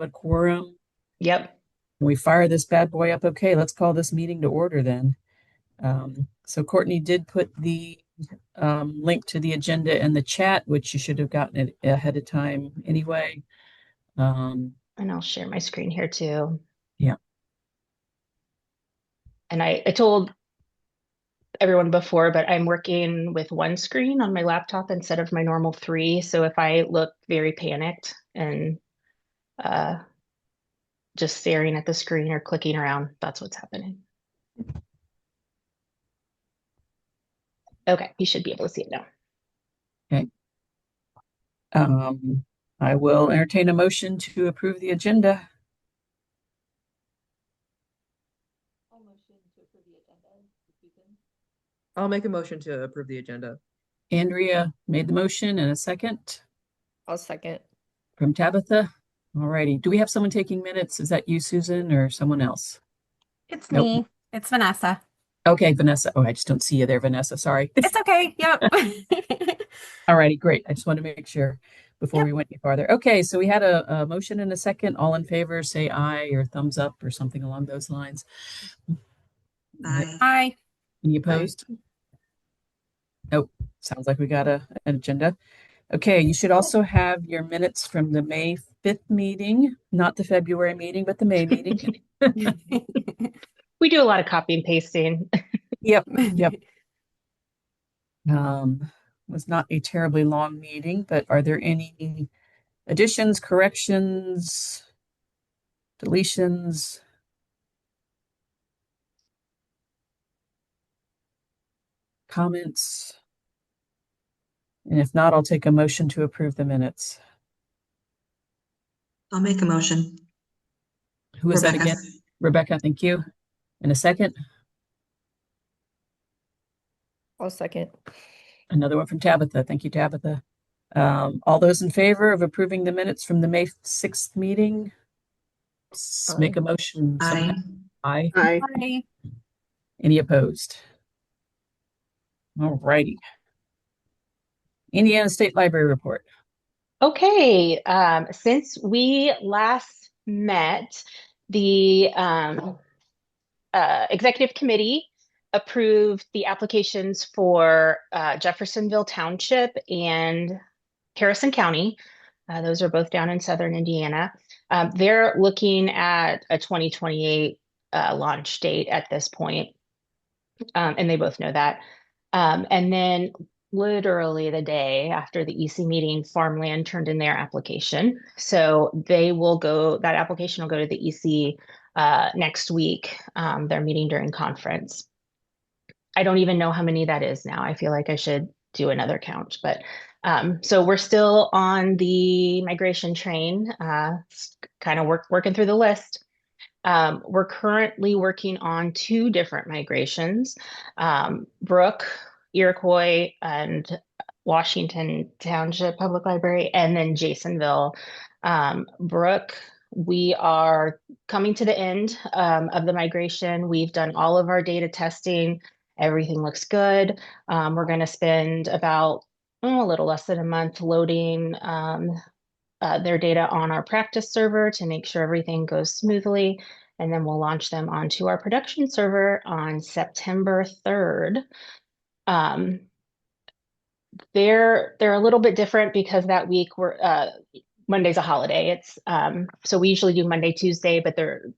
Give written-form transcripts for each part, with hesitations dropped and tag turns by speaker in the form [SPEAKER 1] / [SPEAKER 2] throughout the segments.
[SPEAKER 1] a quorum.
[SPEAKER 2] Yep.
[SPEAKER 1] We fire this bad boy up. Okay, let's call this meeting to order then. So Courtney did put the link to the agenda in the chat, which you should have gotten it ahead of time anyway.
[SPEAKER 2] And I'll share my screen here too.
[SPEAKER 1] Yeah.
[SPEAKER 2] And I told everyone before, but I'm working with one screen on my laptop instead of my normal three. So if I look very panicked and uh, just staring at the screen or clicking around, that's what's happening. Okay, you should be able to see it now.
[SPEAKER 1] Okay. Um, I will entertain a motion to approve the agenda.
[SPEAKER 3] I'll make a motion to approve the agenda.
[SPEAKER 1] Andrea made the motion and a second
[SPEAKER 4] I'll second.
[SPEAKER 1] from Tabitha. All righty. Do we have someone taking minutes? Is that you, Susan, or someone else?
[SPEAKER 5] It's
[SPEAKER 1] Nope.
[SPEAKER 5] me. It's Vanessa.
[SPEAKER 1] Okay, Vanessa. Oh, I just don't see you there, Vanessa. Sorry.
[SPEAKER 5] It's okay. Yep.
[SPEAKER 1] All righty, great. I just wanted to make sure before
[SPEAKER 5] Yep.
[SPEAKER 1] we went any farther. Okay, so we had a motion and a second. All in favor, say aye or thumbs up or something along those lines.
[SPEAKER 6] Aye.
[SPEAKER 5] Hi.
[SPEAKER 1] Any opposed? Nope. Sounds like we got an agenda. Okay, you should also have your minutes from the May 5th meeting, not the February meeting, but the May meeting.
[SPEAKER 2] We do a lot of copy and pasting.
[SPEAKER 1] Yep. Was not a terribly long meeting, but are there any additions, corrections, deletions? Comments? And if not, I'll take a motion to approve the minutes.
[SPEAKER 6] I'll make a motion.
[SPEAKER 1] Who is that
[SPEAKER 6] Rebecca.
[SPEAKER 1] again? Rebecca, thank you. And a second?
[SPEAKER 4] I'll second.
[SPEAKER 1] Another one from Tabitha. Thank you, Tabitha. All those in favor of approving the minutes from the May 6th meeting? Make a motion.
[SPEAKER 6] Aye.
[SPEAKER 1] Aye.
[SPEAKER 5] Hi.
[SPEAKER 1] Any opposed? All righty. Indiana State Library report.
[SPEAKER 2] Okay, since we last met, the executive committee approved the applications for Jeffersonville Township and Harrison County. Those are both down in southern Indiana. They're looking at a 2028 launch date at this point, and they both know that. And then literally the day after the EC meeting, Farmland turned in their application. So that application will go to the EC next week. They're meeting during conference. I don't even know how many that is now. I feel like I should do another count, but so we're still on the migration train, kind of working through the list. We're currently working on two different migrations, Brooke, Iroquois, and Washington Township Public Library, and then Jasonville. Brooke, we are coming to the end of the migration. We've done all of our data testing. Everything looks good. We're going to spend about a little less than a month loading their data on our practice server to make sure everything goes smoothly. And then we'll launch them onto our production server on September 3rd. They're a little bit different because that week Monday's a holiday. It's so we usually do Monday, Tuesday, but they're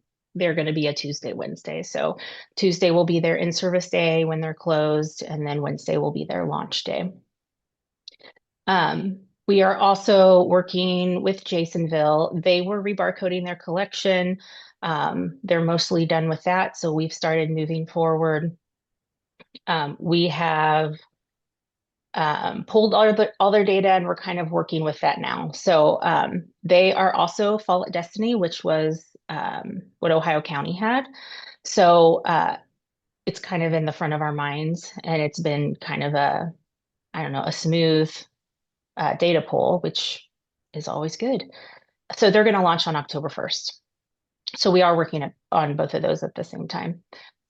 [SPEAKER 2] going to be a Tuesday, Wednesday. So Tuesday will be their in-service day when they're closed, and then Wednesday will be their launch day. We are also working with Jasonville. They were rebarcoding their collection. They're mostly done with that, so we've started moving forward. We have pulled all their data, and we're kind of working with that now. So they are also Fall at Destiny, which was what Ohio County had. So it's kind of in the front of our minds, and it's been kind of a smooth data pull, which is always good. So they're going to launch on October 1st. So we are working on both of those at the same time.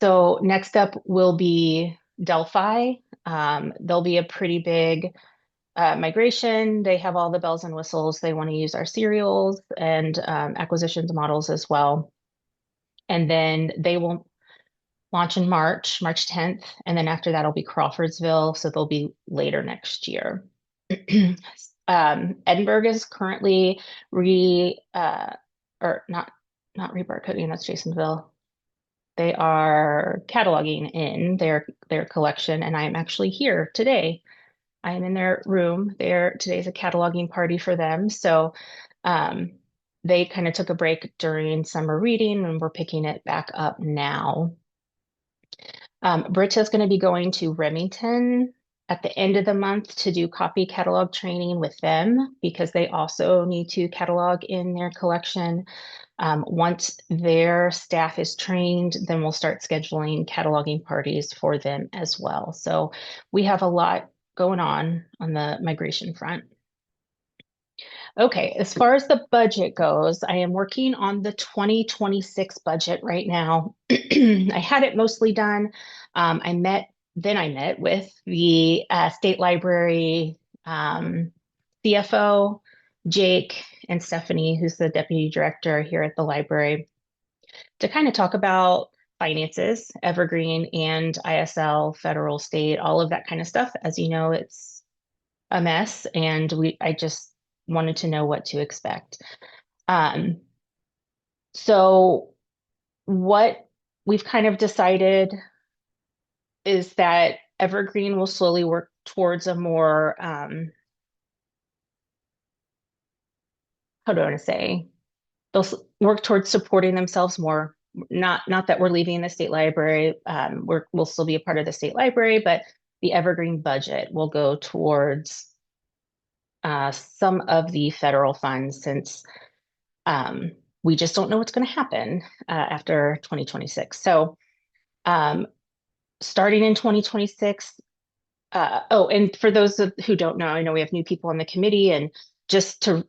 [SPEAKER 2] So next up will be Delphi. There'll be a pretty big migration. They have all the bells and whistles. They want to use our serials and acquisitions models as well. And then they will launch in March 10th. And then after that, it'll be Crawfordsville. So they'll be later next year. Edinburgh is currently or not rebarcoding, that's Jasonville. They are cataloging in their collection, and I am actually here today. I am in their room. Today's a cataloging party for them. So they kind of took a break during summer reading, and we're picking it back up now. Britta's going to be going to Remington at the end of the month to do copy catalog training with them because they also need to catalog in their collection. Once their staff is trained, then we'll start scheduling cataloging parties for them as well. So we have a lot going on the migration front. Okay, as far as the budget goes, I am working on the 2026 budget right now. I had it mostly done. I met with the state library CFO, Jake, and Stephanie, who's the deputy director here at the library, to kind of talk about finances, Evergreen and ISL, federal, state, all of that kind of stuff. As you know, it's a mess, and I just wanted to know what to expect. So what we've kind of decided is that Evergreen will slowly work towards a more, how do I want to say? They'll work towards supporting themselves more. Not that we're leaving the state library. We'll still be a part of the state library, but the Evergreen budget will go towards some of the federal funds since we just don't know what's going to happen after 2026. So starting in 2026, and for those who don't know, I know we have new people on the committee, and just to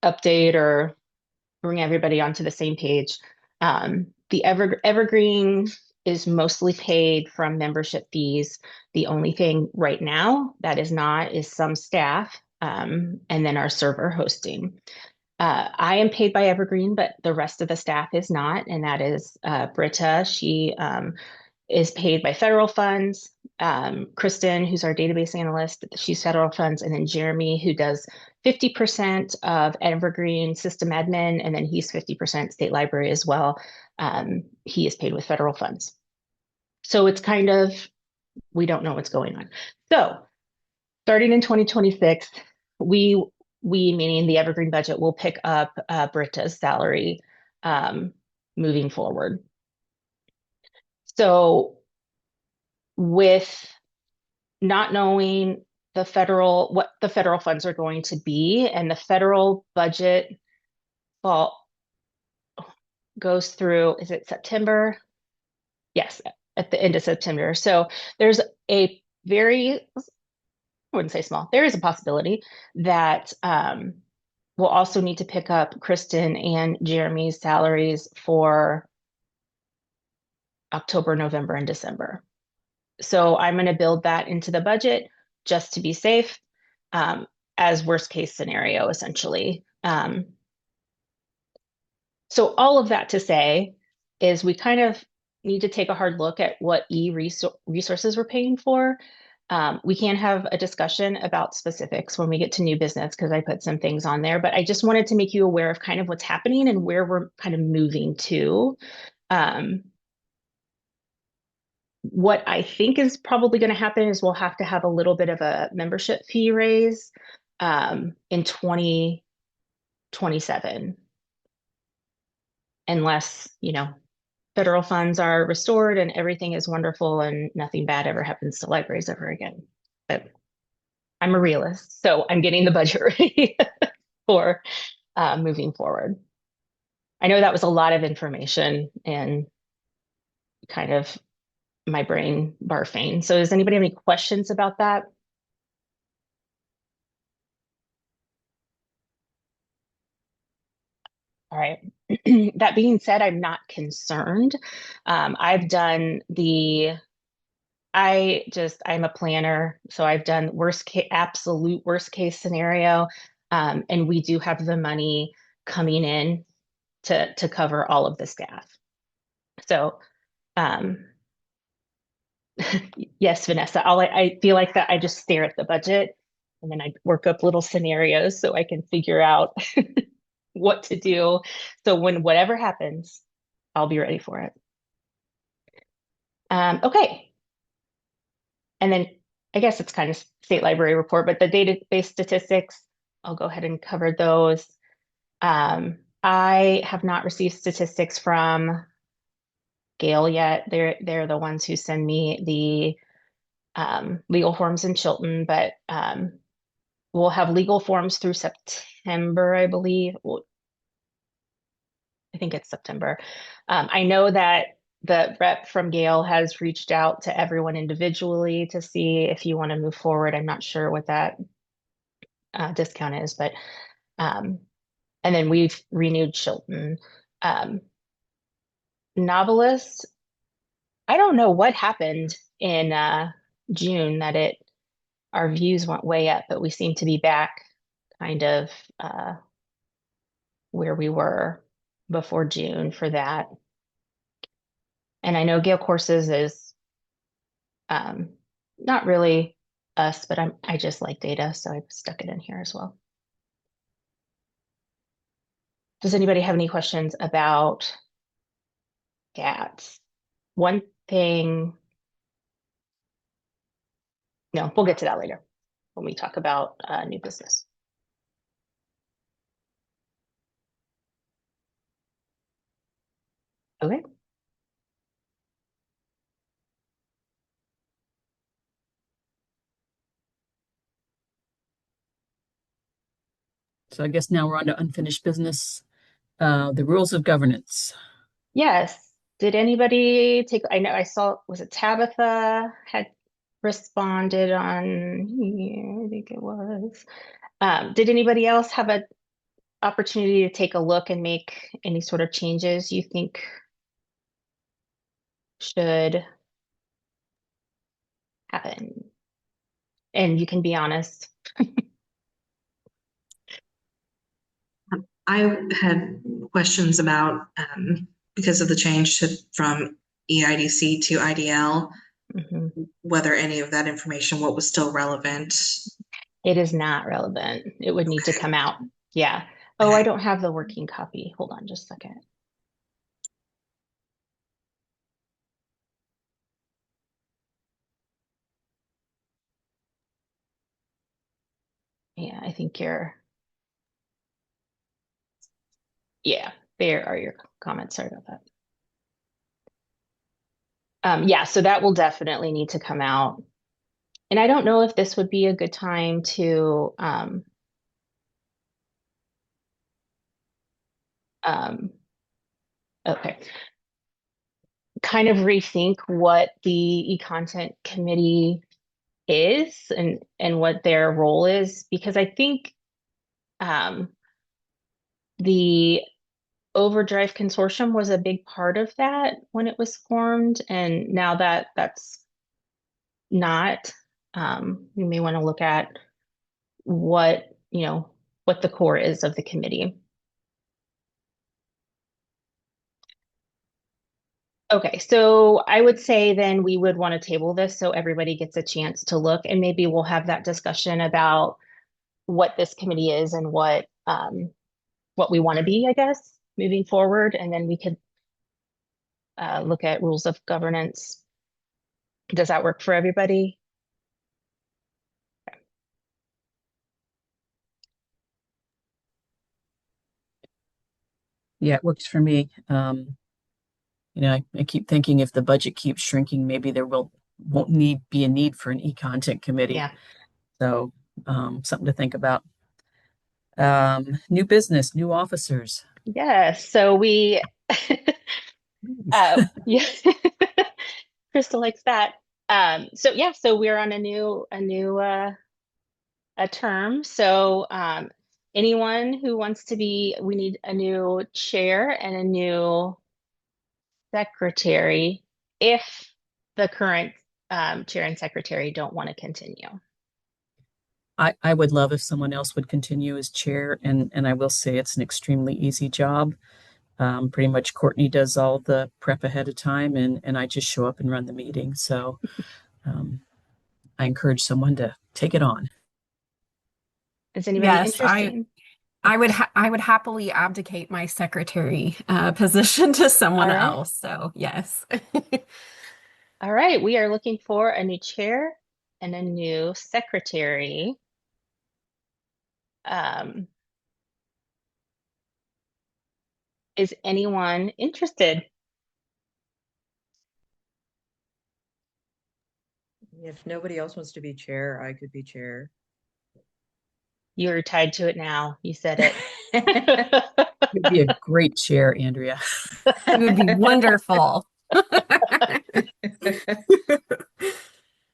[SPEAKER 2] update or bring everybody onto the same page, the Evergreen is mostly paid from membership fees. The only thing right now that is not is some staff, and then our server hosting. I am paid by Evergreen, but the rest of the staff is not, and that is Britta. She is paid by federal funds. Kristen, who's our database analyst, she's federal funds, and then Jeremy, who does 50% of Evergreen system admin, and then he's 50% state library as well. He is paid with federal funds. So it's kind of, we don't know what's going on. So starting in 2026, we meaning the Evergreen budget, will pick up Britta's salary moving forward. So with not knowing what the federal funds are going to be, and the federal budget goes through, is it September? Yes, at the end of September. So there's a very, I wouldn't say small, there is a possibility that we'll also need to pick up Kristen and Jeremy's salaries for October, November, and December. So I'm going to build that into the budget just to be safe, as worst case scenario, essentially. So all of that to say is we kind of need to take a hard look at what resources we're paying for. We can have a discussion about specifics when we get to new business, because I put some things on there, but I just wanted to make you aware of kind of what's happening and where we're kind of moving to. What I think is probably going to happen is we'll have to have a little bit of a membership fee raise in 2027. Unless, federal funds are restored and everything is wonderful and nothing bad ever happens to libraries ever again. But I'm a realist, so I'm getting the budget ready for moving forward. I know that was a lot of information and kind of my brain barfing. So does anybody have any questions about that? All right. That being said, I'm not concerned. I've done the I'm a planner, so I've done absolute worst case scenario. And we do have the money coming in to cover all of the staff. So, um, yes, Vanessa, I feel like that I just stare at the budget and then I work up little scenarios so I can figure out what to do. So when whatever happens, I'll be ready for it. Okay. And then I guess it's kind of state library report, but the database statistics, I'll go ahead and cover those. I have not received statistics from Gail yet. They're the ones who send me the legal forms in Chilton, but we'll have legal forms through September, I believe. Well, I think it's September. I know that the rep from Gale has reached out to everyone individually to see if you want to move forward. I'm not sure what that discount is, but and then we've renewed Chilton. Novelist, I don't know what happened in June that our views went way up, but we seem to be back kind of where we were before June for that. And I know Gale Courses is not really us, but I just like data, so I stuck it in here as well. Does anybody have any questions about GATS? One thing, no, we'll get to that later when we talk about new business. Okay.
[SPEAKER 1] So I guess now we're on to unfinished business. The rules of governance.
[SPEAKER 2] Yes. Did anybody take, I know I saw, was it Tabitha had responded on here, I think it was. Did anybody else have an opportunity to take a look and make any sort of changes you think should happen? And you can be honest.
[SPEAKER 6] I had questions about, because of the change from EIDC to IDL,
[SPEAKER 2] Mhm.
[SPEAKER 6] whether any of that information, what was still relevant.
[SPEAKER 2] It is not relevant. It would need to
[SPEAKER 6] Okay.
[SPEAKER 2] come out. Yeah. Oh, I
[SPEAKER 6] Okay.
[SPEAKER 2] don't have the working copy. Hold on just a second. Yeah, I think yeah, there are your comments. Sorry about that. Yeah, so that will definitely need to come out. And I don't know if this would be a good time to okay, kind of rethink what the eContent committee is and what their role is, because I think the Overdrive Consortium was a big part of that when it was formed, and now that that's not, you may want to look at what, what the core is of the committee. Okay, so I would say then we would want to table this so everybody gets a chance to look, and maybe we'll have that discussion about what this committee is and what we want to be, I guess, moving forward, and then we could look at rules of governance. Does that work for everybody?
[SPEAKER 1] Yeah, it works for me. I keep thinking if the budget keeps shrinking, maybe there won't be a need for an e-content committee.
[SPEAKER 2] Yeah.
[SPEAKER 1] So something to think about. New business, new officers.
[SPEAKER 2] Yes. So we, yeah, Crystal likes that. So yeah, so we're on a term. So anyone who wants to be, we need a new chair and a new secretary if the current chair and secretary don't want to continue.
[SPEAKER 1] I would love if someone else would continue as chair, and I will say it's an extremely easy job. Pretty much Courtney does all the prep ahead of time, and I just show up and run the meeting. So I encourage someone to take it on.
[SPEAKER 2] Is anybody
[SPEAKER 5] Yes,
[SPEAKER 2] interested?
[SPEAKER 5] I would happily abdicate my secretary position to someone
[SPEAKER 2] All right.
[SPEAKER 5] else. So yes.
[SPEAKER 2] All right, we are looking for a new chair and a new secretary. Is anyone interested?
[SPEAKER 3] If nobody else wants to be chair, I could be chair.
[SPEAKER 2] You're tied to it now. You said it.
[SPEAKER 1] You'd be a great chair, Andrea.
[SPEAKER 5] It would be wonderful.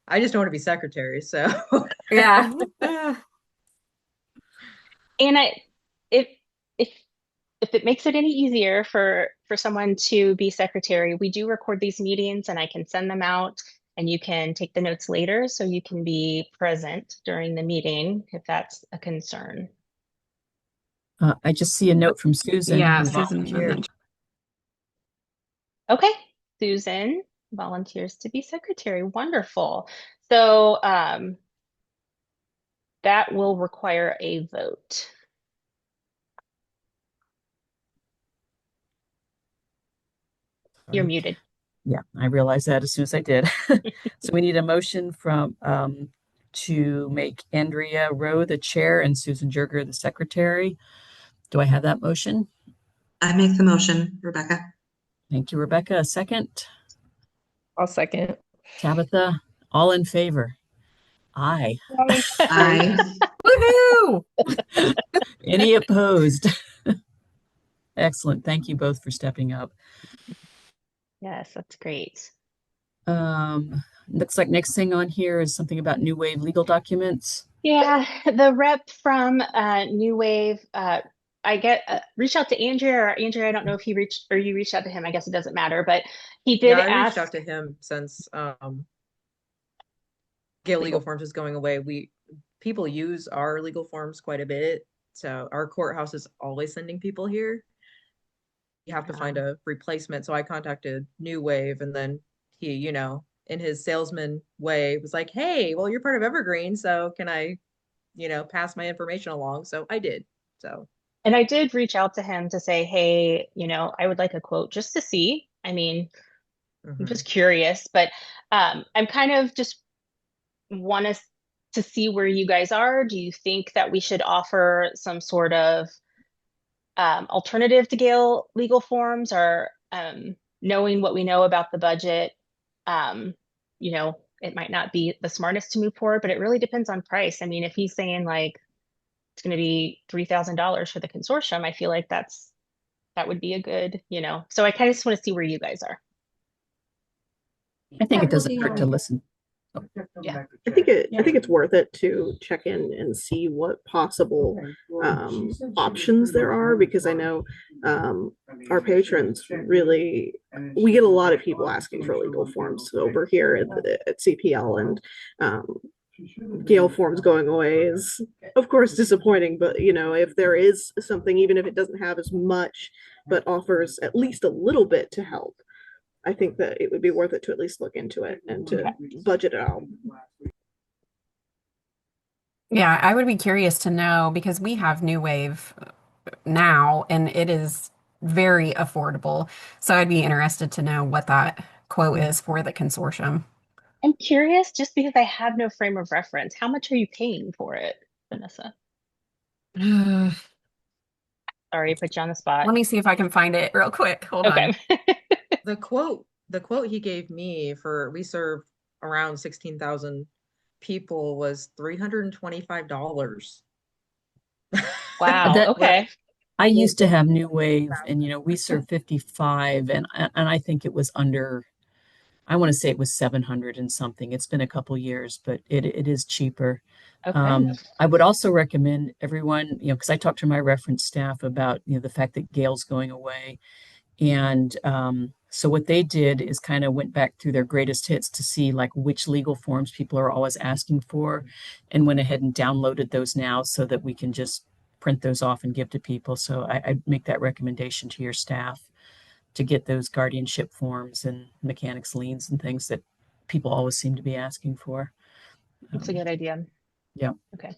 [SPEAKER 3] I just don't want to be secretary, so
[SPEAKER 5] Yeah.
[SPEAKER 2] And if if if it makes it any easier for someone to be secretary, we do record these meetings and I can send them out and you can take the notes later so you can be present during the meeting if that's a concern.
[SPEAKER 1] I just see a note from Susan,
[SPEAKER 5] Yeah,
[SPEAKER 1] who
[SPEAKER 5] Susan
[SPEAKER 1] volunteered.
[SPEAKER 5] mentioned.
[SPEAKER 2] Okay, Susan volunteers to be secretary. Wonderful. So that will require a vote. You're muted.
[SPEAKER 1] Yeah, I realized that as soon as I did. So we need a motion from to make Andrea Rowe the chair and Susan Jerger the secretary. Do I have that motion?
[SPEAKER 6] I make the motion, Rebecca.
[SPEAKER 1] Thank you, Rebecca. A second.
[SPEAKER 4] I'll second.
[SPEAKER 1] Tabitha, all in favor? Aye.
[SPEAKER 6] I
[SPEAKER 5] Woohoo!
[SPEAKER 1] Any opposed? Excellent. Thank you both for stepping up.
[SPEAKER 2] Yes, that's great.
[SPEAKER 1] Looks like next thing on here is something about New Wave legal documents.
[SPEAKER 2] Yeah, the rep from New Wave, I get reach out to Andrea or Andrea. I don't know if he reached or you reached out to him. I guess it doesn't matter, but he did
[SPEAKER 3] yeah, I reached
[SPEAKER 2] ask.
[SPEAKER 3] out to him since Gale Legal Forms is going away. People use our legal forms quite a bit, so our courthouse is always sending people here. You have to find a replacement. So I contacted New Wave, and then he, in his salesman way, was like, "Hey, well, you're part of Evergreen, so can I, pass my information along?" So I did. So.
[SPEAKER 2] And I did reach out to him to say, hey, I would like a quote just to see. I mean, I'm just curious, but I'm kind of just want us to see where you guys are. Do you think that we should offer some sort of alternative to Gale legal forms or knowing what we know about the budget? It might not be the smartest to move forward, but it really depends on price. I mean, if he's saying like it's going to be $3,000 for the consortium, I feel like that would be a good, so I kind of just want to see where you guys are.
[SPEAKER 1] I think it doesn't hurt to listen.
[SPEAKER 2] Yeah.
[SPEAKER 7] I think it's worth it to check in and see what possible options there are, because I know our patrons really, we get a lot of people asking for legal forms over here at CPL, and Gale forms going away is of course disappointing, but if there is something, even if it doesn't have as much but offers at least a little bit to help, I think that it would be worth it to at least look into it and to budget it out.
[SPEAKER 5] Yeah, I would be curious to know because we have New Wave now and it is very affordable. So I'd be interested to know what that quote is for the consortium.
[SPEAKER 2] I'm curious just because I have no frame of reference. How much are you paying for it, Vanessa? Sorry, put you on the spot.
[SPEAKER 5] Let me see if I can find it real quick. Hold on.
[SPEAKER 2] Okay.
[SPEAKER 3] The quote he gave me we serve around 16,000 people was $325.
[SPEAKER 2] Wow.
[SPEAKER 1] That-
[SPEAKER 2] Okay.
[SPEAKER 1] I used to have New Wave, and we served 55, and I think it was under. I want to say it was 700 and something. It's been a couple years, but it is cheaper.
[SPEAKER 2] Okay.
[SPEAKER 1] I would also recommend everyone, because I talked to my reference staff about the fact that Gale's going away, and So what they did is kind of went back through their greatest hits to see like which legal forms people are always asking for, and went ahead and downloaded those now so that we can just print those off and give to people. So I make that recommendation to your staff to get those guardianship forms and mechanics liens and things that people always seem to be asking for.
[SPEAKER 2] That's a good idea.
[SPEAKER 1] Yeah.
[SPEAKER 2] Okay.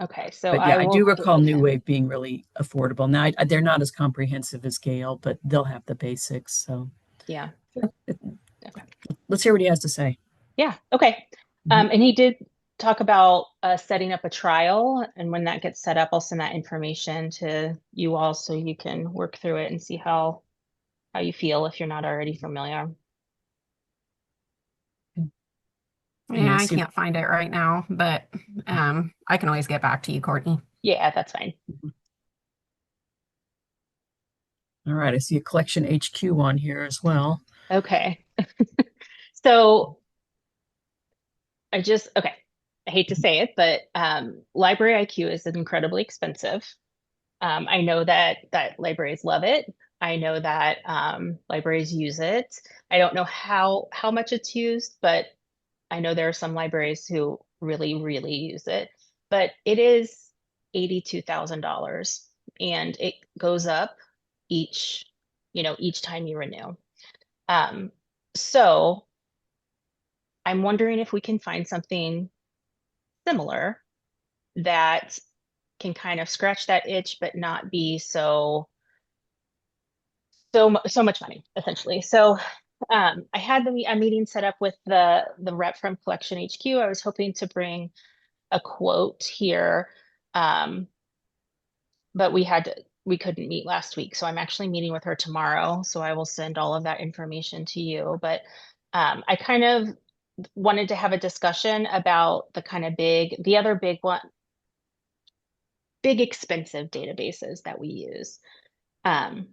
[SPEAKER 2] Okay, so
[SPEAKER 1] But
[SPEAKER 2] I
[SPEAKER 1] yeah, I
[SPEAKER 2] will
[SPEAKER 1] do
[SPEAKER 2] get
[SPEAKER 1] recall
[SPEAKER 2] with
[SPEAKER 1] New
[SPEAKER 2] him.
[SPEAKER 1] Wave being really affordable. Now, they're not as comprehensive as Gale, but they'll have the basics. So
[SPEAKER 2] Yeah. Okay.
[SPEAKER 1] let's hear what he has to say.
[SPEAKER 2] Yeah. Okay.
[SPEAKER 1] Mhm.
[SPEAKER 2] And he did talk about setting up a trial, and when that gets set up, I'll send that information to you all so you can work through it and see how you feel if you're not already familiar.
[SPEAKER 1] And
[SPEAKER 5] Yeah,
[SPEAKER 1] I
[SPEAKER 5] I
[SPEAKER 1] see.
[SPEAKER 5] can't find it right now, but I can always get back to you, Courtney.
[SPEAKER 2] Yeah, that's fine.
[SPEAKER 1] All right, I see a collection HQ on here as well.
[SPEAKER 2] Okay. So okay. I hate to say it, but Library IQ is incredibly expensive. I know that libraries love it. I know that libraries use it. I don't know how much it's used, but I know there are some libraries who really, really use it. But it is $82,000, and it goes up each, each time you renew. Um, so I'm wondering if we can find something similar that can kind of scratch that itch, but not be so much money, essentially. So I had a meeting set up with the rep from Collection HQ. I was hoping to bring a quote here, um, but we couldn't meet last week. So I'm actually meeting with her tomorrow. So I will send all of that information to you. But I kind of wanted to have a discussion about the other big one, big expensive databases that we use. Um,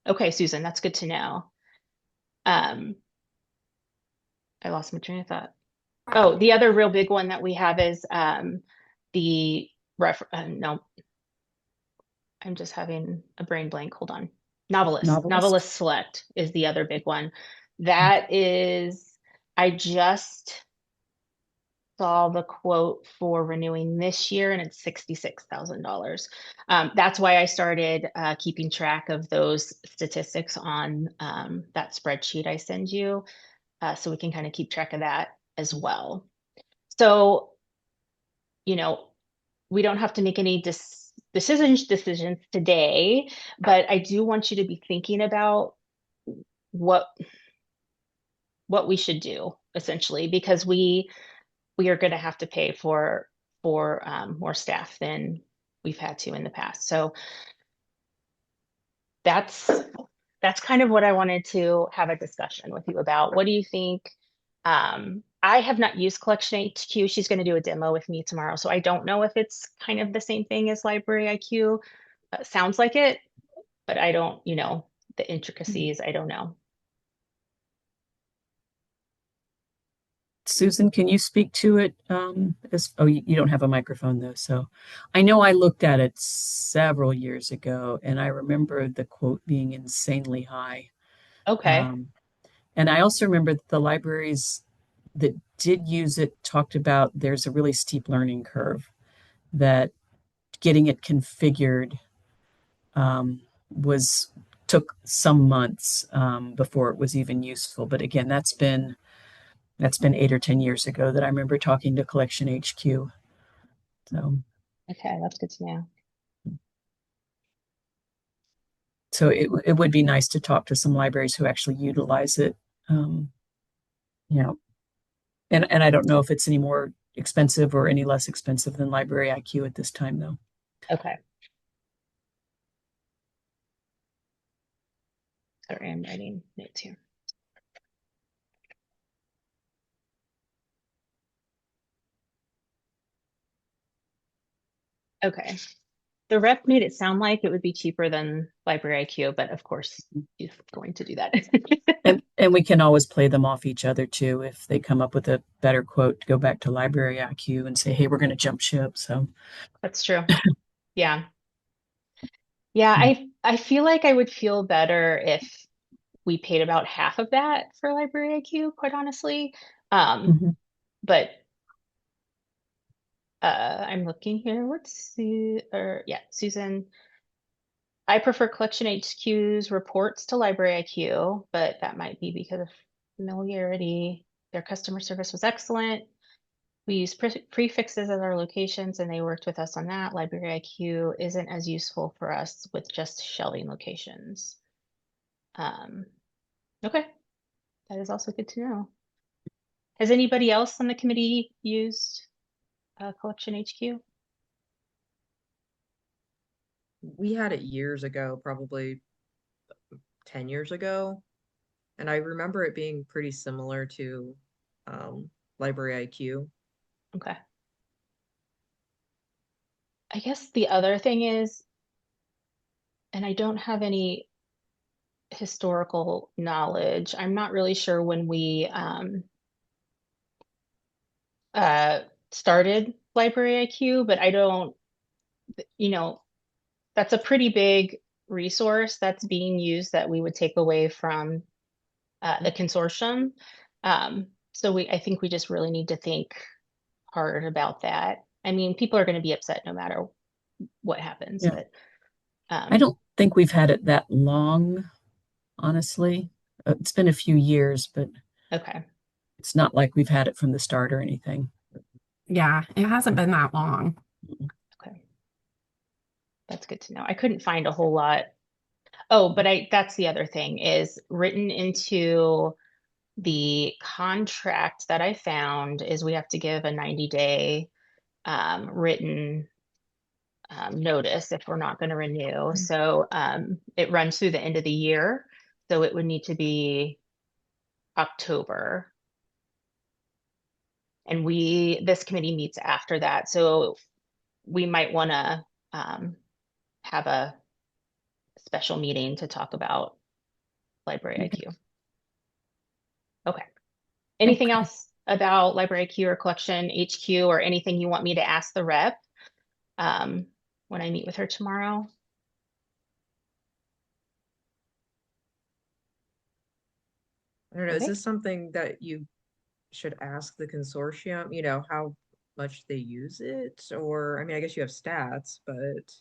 [SPEAKER 2] okay, Susan, that's good to know. Um, I lost my train of thought. Oh, the other real big one that we have is the no, I'm just having a brain blank. Hold on. Novelist.
[SPEAKER 1] Novelist.
[SPEAKER 2] Novelist Select is the other big one. That is, I just saw the quote for renewing this year, and it's $66,000. That's why I started keeping track of those statistics on that spreadsheet I send you, so we can kind of keep track of that as well. So, we don't have to make any decisions today, but I do want you to be thinking about what we should do essentially, because we are going to have to pay for more staff than we've had to in the past. So that's kind of what I wanted to have a discussion with you about. What do you think? I have not used Collection HQ. She's going to do a demo with me tomorrow, so I don't know if it's kind of the same thing as Library IQ. Sounds like it, but I don't, the intricacies, I don't know.
[SPEAKER 1] Susan, can you speak to it? You don't have a microphone though. So I know I looked at it several years ago and I remember the quote being insanely high.
[SPEAKER 2] Okay.
[SPEAKER 1] Um, and I also remember that the libraries that did use it talked about there's a really steep learning curve, that getting it configured was took some months before it was even useful. But again, that's been 8 or 10 years ago that I remember talking to Collection HQ. So,
[SPEAKER 2] Okay, that's good to know.
[SPEAKER 1] so it would be nice to talk to some libraries who actually utilize it. Um, you know, and I don't know if it's any more expensive or any less expensive than Library IQ at this time, though.
[SPEAKER 2] Okay. Sorry, I'm writing notes here. Okay. The rep made it sound like it would be cheaper than Library IQ, but of course he's going to do that.
[SPEAKER 1] And we can always play them off each other too. If they come up with a better quote, go back to Library IQ and say, hey, we're going to jump ship. So
[SPEAKER 2] That's true. Yeah. Yeah, I feel like I would feel better if we paid about half of that for Library IQ, quite honestly.
[SPEAKER 1] Mhm.
[SPEAKER 2] But I'm looking here. What's Susan. I prefer Collection HQ's reports to Library IQ, but that might be because of familiarity. Their customer service was excellent. We use prefixes at our locations and they worked with us on that. Library IQ isn't as useful for us with just shelving locations. Okay, that is also good to know. Has anybody else on the committee used Collection HQ?
[SPEAKER 3] We had it years ago, probably 10 years ago. And I remember it being pretty similar to Library IQ.
[SPEAKER 2] Okay. I guess the other thing is, and I don't have any historical knowledge, I'm not really sure when we uh, started Library IQ, but I don't, you know, that's a pretty big resource that's being used that we would take away from the consortium. So I think we just really need to think hard about that. I mean, people are going to be upset no matter what happens,
[SPEAKER 1] Yeah.
[SPEAKER 2] but
[SPEAKER 1] I don't think we've had it that long, honestly. It's been a few years, but
[SPEAKER 2] okay.
[SPEAKER 1] it's not like we've had it from the start or anything.
[SPEAKER 5] Yeah, it hasn't been that long.
[SPEAKER 2] Okay. That's good to know. I couldn't find a whole lot. Oh, but that's the other thing is written into the contract that I found is we have to give a 90-day written notice if we're not going to renew. So it runs through the end of the year. So it would need to be October. And this committee meets after that. So we might want to have a special meeting to talk about Library IQ. Okay. Anything
[SPEAKER 1] Okay.
[SPEAKER 2] else about Library IQ or Collection HQ or anything you want me to ask the rep when I meet with her tomorrow?
[SPEAKER 3] I don't know, is
[SPEAKER 2] Okay.
[SPEAKER 3] this something that you should ask the consortium, how much they use it? Or, I mean, I guess you have stats, but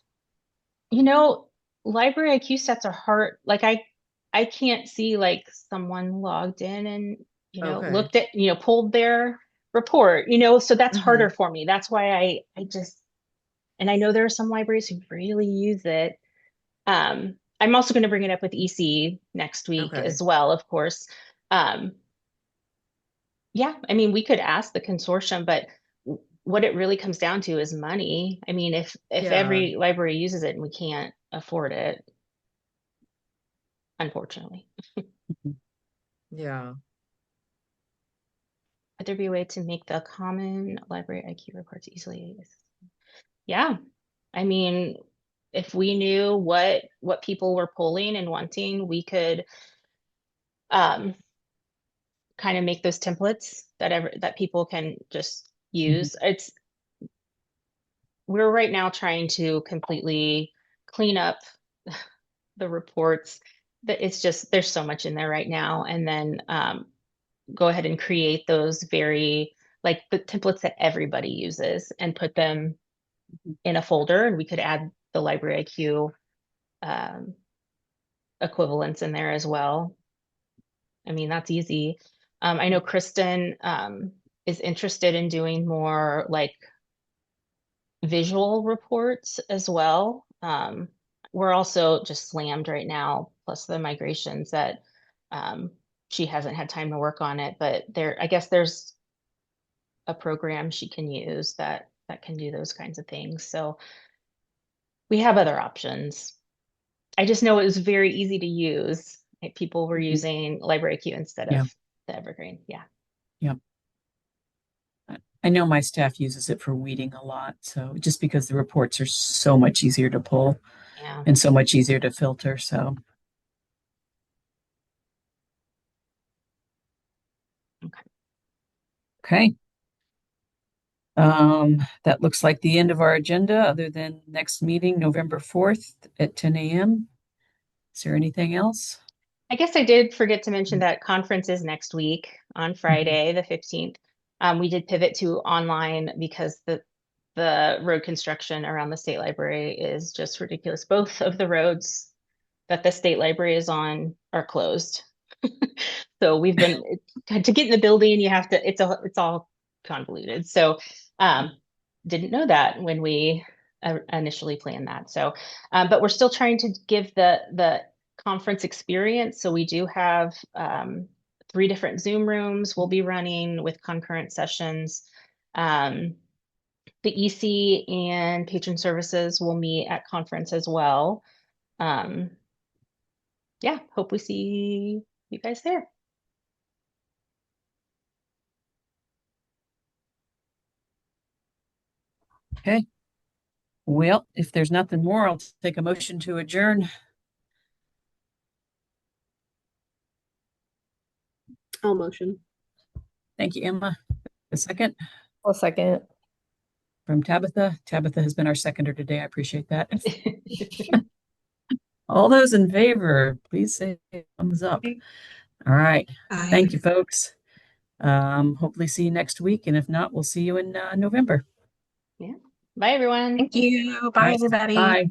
[SPEAKER 2] You know, Library IQ sets are hard. Like I can't see like someone logged in and,
[SPEAKER 3] okay.
[SPEAKER 2] looked at, pulled their report, so that's harder
[SPEAKER 3] Hmm.
[SPEAKER 2] for me. That's why I just, and I know there are some libraries who really use it. I'm also going to bring it up with EC next week
[SPEAKER 3] Okay.
[SPEAKER 2] as well, of course. Um, yeah, I mean, we could ask the consortium, but what it really comes down to is money. I mean, if
[SPEAKER 3] Yeah.
[SPEAKER 2] every library uses it and we can't afford it, unfortunately.
[SPEAKER 3] Yeah.
[SPEAKER 2] Would there be a way to make the common library IQ reports easily? Yeah, I mean, if we knew what people were pulling and wanting, we could um, kind of make those templates that people can just
[SPEAKER 1] Mhm.
[SPEAKER 2] use. We're right now trying to completely clean up the reports. That it's just there's so much in there right now, and then go ahead and create those very like the templates that everybody uses and put them in a folder, and we could add the library IQ um, equivalents in there as well. I mean, that's easy. I know Kristen is interested in doing more like visual reports as well. We're also just slammed right now, plus the migrations that um, she hasn't had time to work on it. But I guess there's a program she can use that can do those kinds of things. So we have other options. I just know it was very easy to use. Like, people were
[SPEAKER 1] Mhm.
[SPEAKER 2] using Library Q instead
[SPEAKER 1] Yeah.
[SPEAKER 2] of the Evergreen. Yeah.
[SPEAKER 1] Yeah. I know my staff uses it for weeding a lot. So just because the reports are so much easier to pull
[SPEAKER 2] Yeah.
[SPEAKER 1] and so much easier to filter. So,
[SPEAKER 2] Okay.
[SPEAKER 1] okay. That looks like the end of our agenda, other than next meeting, November 4th at 10 a.m. Is there anything else?
[SPEAKER 2] I guess I did forget to mention that conference is next week on Friday, the 15th. We did pivot to online because the road construction around the state library is just ridiculous. Both of the roads that the state library is on are closed. So we've been to get in the building, you have to, it's all convoluted. So didn't know that when we initially planned that. So, but we're still trying to give the conference experience. So we do have 3 different Zoom rooms we'll be running with concurrent sessions. The EC and patron services will meet at conference as well. Yeah, hope we see you guys there.
[SPEAKER 1] Okay. Well, if there's nothing more, I'll take a motion to adjourn.
[SPEAKER 7] I'll motion.
[SPEAKER 1] Thank you, Emma. A second
[SPEAKER 4] I'll second.
[SPEAKER 1] from Tabitha. Tabitha has been our seconder today. I appreciate that. All those in favor, please say thumbs up. All right.
[SPEAKER 6] Aye.
[SPEAKER 1] Thank you, folks. Hopefully see you next week. And if not, we'll see you in November.
[SPEAKER 2] Yeah. Bye, everyone.
[SPEAKER 5] Thank you. Bye, everybody.
[SPEAKER 1] Bye.